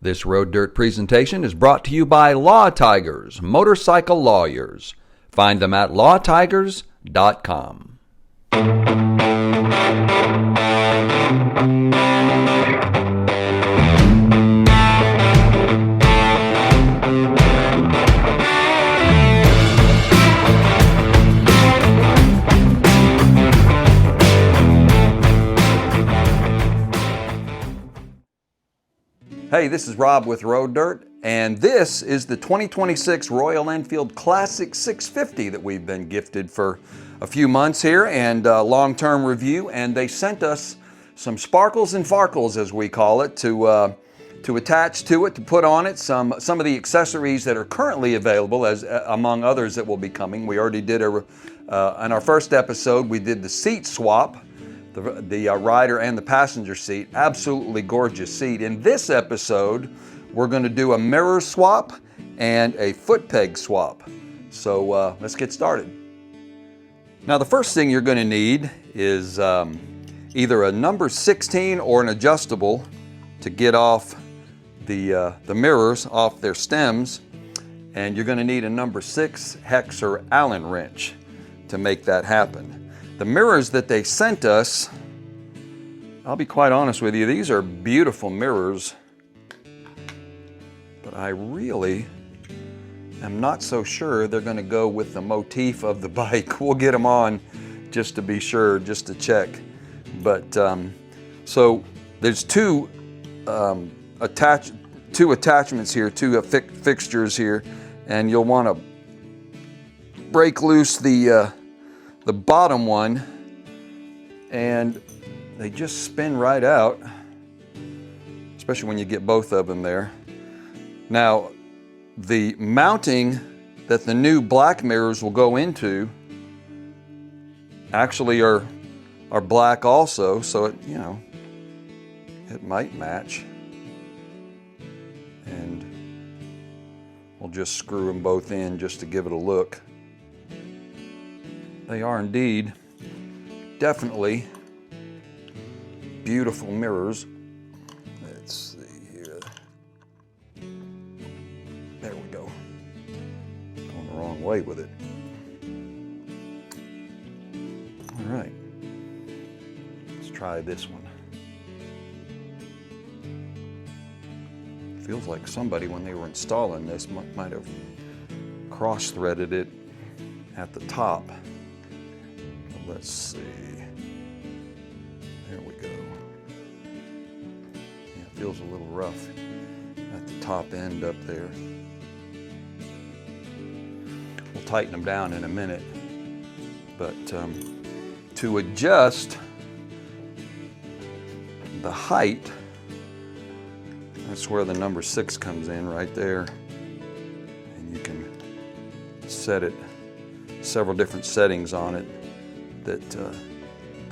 This Road Dirt presentation is brought to you by Law Tigers, motorcycle lawyers. Find them at lawtigers.com. Hey, this is Rob with Road Dirt, and this is the 2026 Royal Enfield Classic 650 that we've been gifted for a few months here, and long-term review. And they sent us some sparkles and farkles, as we call it, to attach to it, to put on it. Some of the accessories that are currently available, as among others that will be coming. We already did in our first episode, we did the seat swap. The rider and the passenger seat. Absolutely gorgeous seat. In this episode, we're going to do a mirror swap and a foot peg swap. So let's get started. Now the first thing you're going to need is either a number 16 or an adjustable to get off the mirrors off their stems. And you're going to need a number 6 hex or Allen wrench to make that happen. The mirrors that they sent us, I'll be quite honest with you, these are beautiful mirrors, but I really am not so sure they're going to go with the motif of the bike. We'll get them on just to be sure, just to check. But so there's two attachments here, two fixtures here, and you'll want to break loose the bottom one, and they just spin right out, especially when you get both of them there. Now, the mounting that the new black mirrors will go into actually are black also, so it, you know, it might match. And we'll just screw them both in just to give it a look. They are indeed definitely beautiful mirrors. Let's see here. There we go. Going the wrong way with it. All right. Let's try this one. Feels like somebody, when they were installing this, might have cross-threaded it at the top. Let's see. There we go. Yeah, it feels a little rough at the top end up there. We'll tighten them down in a minute. But to adjust the height, that's where the number 6 comes in, right there. And you can set it, several different settings on it that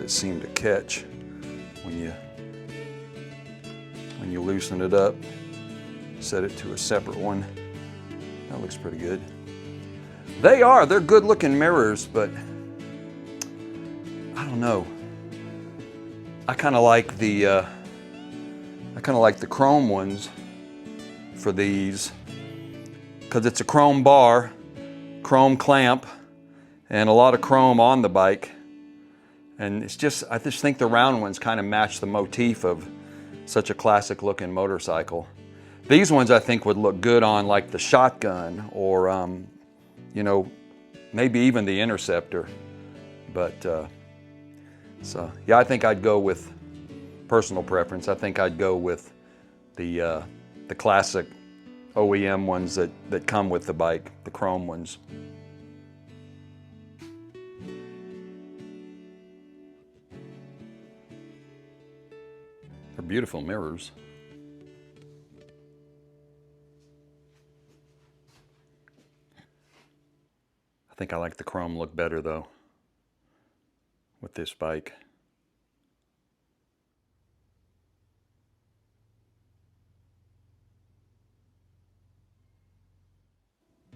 seem to catch when you loosen it up. Set it to a separate one. That looks pretty good. They're good looking mirrors, but I don't know. I kind of like the chrome ones for these, because it's a chrome bar, chrome clamp, and a lot of chrome on the bike. And it's just, I just think the round ones kind of match the motif of such a classic looking motorcycle. These ones I think would look good on like the Shotgun or, you know, maybe even the Interceptor. But, so yeah, I think I'd go with, personal preference, I think I'd go with the classic OEM ones that come with the bike, the chrome ones. They're beautiful mirrors. I think I like the chrome look better though with this bike.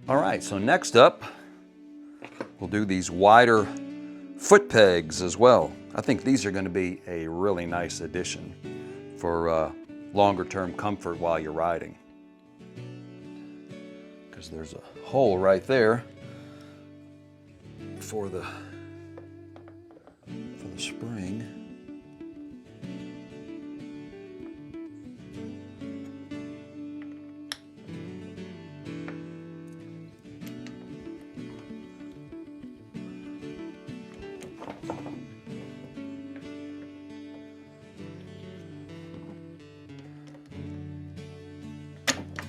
All right, so next up, we'll do these wider foot pegs as well. I think these are going to be a really nice addition for longer term comfort while you're riding. Because there's a hole right there for the spring.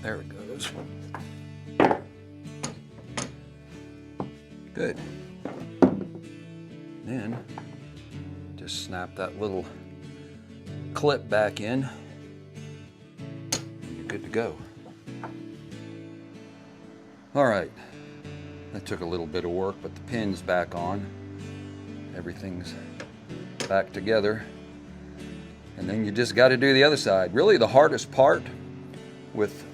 There it goes. Good. Then just snap that little clip back in and you're good to go. All right, that took a little bit of work, but the pin's back on. Everything's back together. And then you just got to do the other side. Really the hardest part with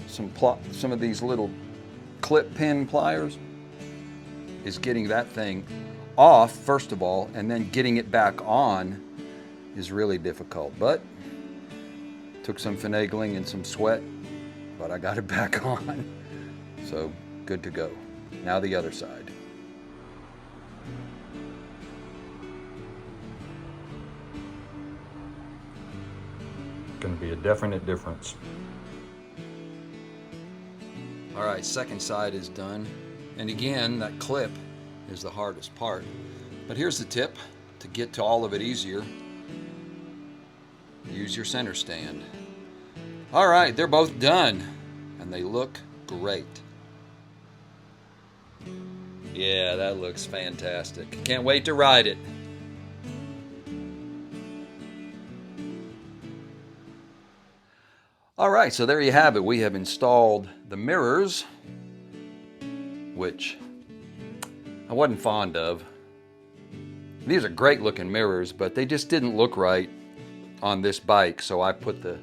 some of these little clip pin pliers is getting that thing off first of all, and then getting it back on is really difficult. But took some finagling and some sweat, but I got it back on. So good to go. Now the other side. Going to be a definite difference. All right, second side is done. And again, that clip is the hardest part. But here's the tip to get to all of it easier. Use your center stand. All right, they're both done and they look great. Yeah, that looks fantastic. Can't wait to ride it. All right, so there you have it. We have installed the mirrors, which I wasn't fond of. These are great looking mirrors, but they just didn't look right on this bike, so I put the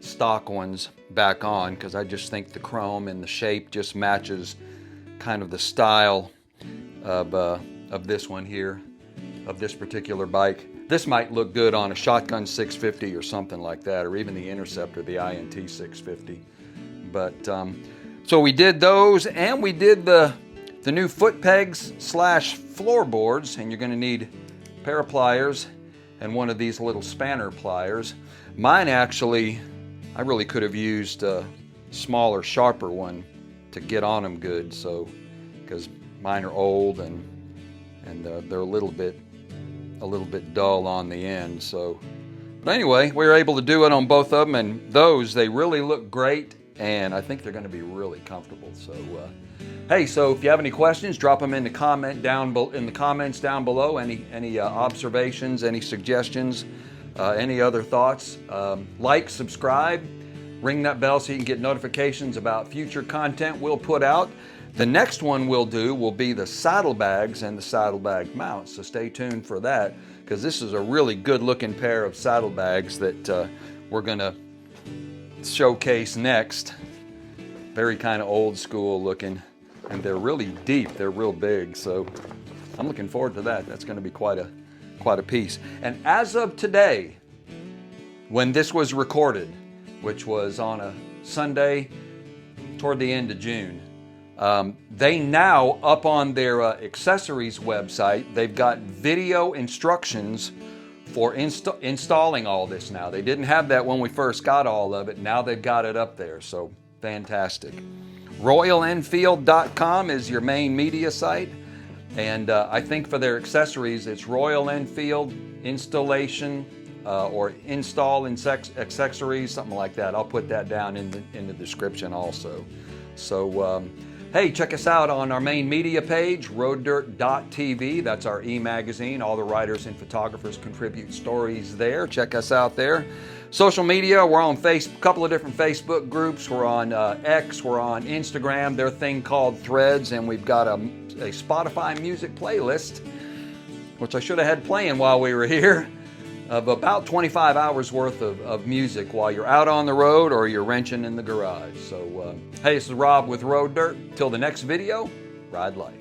stock ones back on because I just think the chrome and the shape just matches kind of the style of this one here, of this particular bike. This might look good on a Shotgun 650 or something like that, or even the Interceptor, the INT 650. But so we did those, and we did the new Footpegs / Floorboards, and you're going to need a pair of pliers and one of these little spanner pliers. Mine actually, I really could have used a smaller, sharper one to get on them good. So, because mine are old and they're a little bit dull on the end. So, but anyway, we were able to do it on both of them, and those, they really look great, and I think they're going to be really comfortable. So, hey, so if you have any questions, drop them in the comments down below. Any observations, any suggestions, any other thoughts. Like, subscribe, ring that bell so you can get notifications about future content we'll put out. The next one we'll do will be the saddlebags and the saddlebag mounts, so stay tuned for that, because this is a really good looking pair of saddlebags that we're going to showcase next. Very kind of old school looking, and they're really deep, they're real big, so I'm looking forward to that. That's going to be quite a piece. And as of today, when this was recorded, which was on a Sunday toward the end of June, they now, up on their accessories website, they've got video instructions for installing all this now. They didn't have that when we first got all of it. Now they've got it up there, so fantastic. RoyalEnfield.com is your main media site, and I think for their accessories, it's Royal Enfield Installation or Install Accessories, something like that. I'll put that down in the description also. So, hey, check us out on our main media page, roaddirt.tv. That's our e-magazine. All the writers and photographers contribute stories there. Check us out there. Social media, we're on a couple of different Facebook groups. We're on X, we're on Instagram, their thing called Threads, and we've got a Spotify music playlist, which I should have had playing while we were here, of about 25 hours worth of music while you're out on the road or you're wrenching in the garage. So, hey, this is Rob with Road Dirt. Till the next video, ride life.